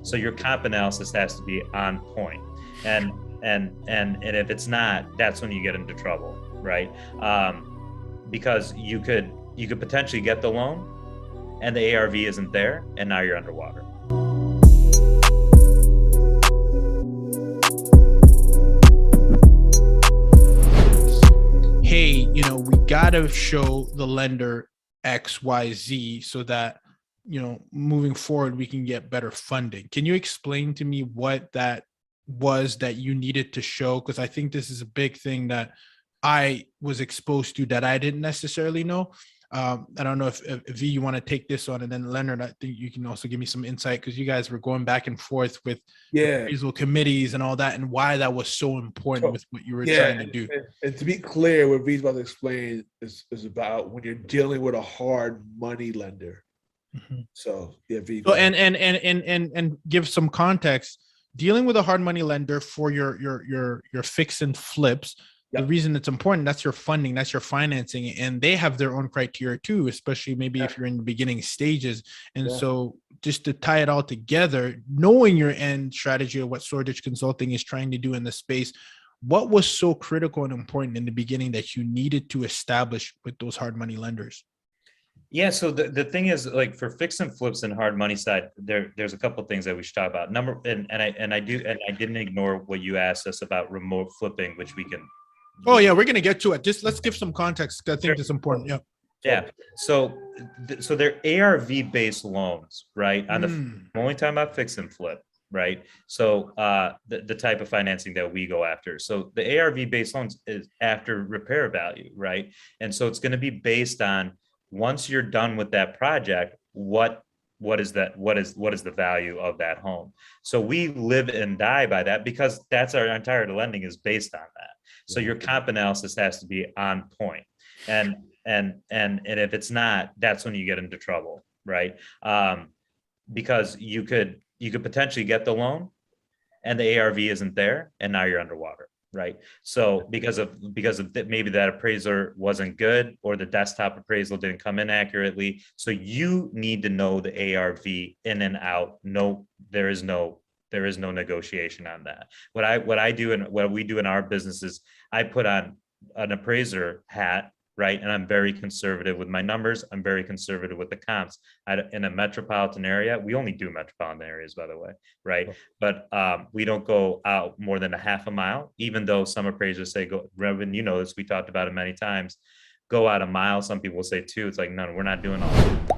So your comp analysis has to be on point. And if it's not, that's when you get into trouble, right? Because you could potentially get the loan and the ARV isn't there, and now you're underwater. Hey, we gotta show the lender XYZ so that, moving forward, we can get better funding. Can you explain to me what that was that you needed to show? Because I think this is a big thing that I was exposed to that I didn't necessarily know. I don't know if V, you want to take this on, and then Leonard, I think you can also give me some insight, because you guys were going back and forth with appraisal committees and all that, and why that was so important with what you were trying to do. And to be clear, what V's about to explain is about when you're dealing with a hard money lender. Mm-hmm. So V. So and give some context. Dealing with a hard money lender for your fix and flips. Yep. The reason it's important, that's your funding, that's your financing, and they have their own criteria too, especially maybe if you're in the beginning stages. And so just to tie it all together, knowing your end strategy of what Sordich Consulting is trying to do in the space, what was so critical and important in the beginning that you needed to establish with those hard money lenders? Yeah, so the thing is, like, for fix and flips and hard money side, there's a couple of things that we should talk about. I didn't ignore what you asked us about remote flipping, which we can. Oh yeah, we're gonna get to it. Just let's give some context. I think it's important. Yeah. So they're ARV based loans, right? I'm only talking about fix and flip, right? So the type of financing that we go after. So the ARV based loans is after repair value, right? And so it's going to be based on, once you're done with that project, what is the value of that home? So we live and die by that, because that's our entire lending is based on that. So your comp analysis has to be on point. And if it's not, that's when you get into trouble, right? Because you could potentially get the loan and the ARV isn't there, and now you're underwater, right? So because of maybe that appraiser wasn't good, or the desktop appraisal didn't come in accurately. So you need to know the ARV in and out. No, there is no negotiation on that. What I do and what we do in our business is I put on an appraiser hat, right? And I'm very conservative with my numbers. I'm very conservative with the comps. In a metropolitan area, we only do metropolitan areas, by the way, right? But we don't go out more than a half a mile, even though some appraisers say, go, Ruben, this, we talked about it many times, go out a mile. Some people say 2. It's like, no, we're not doing all that.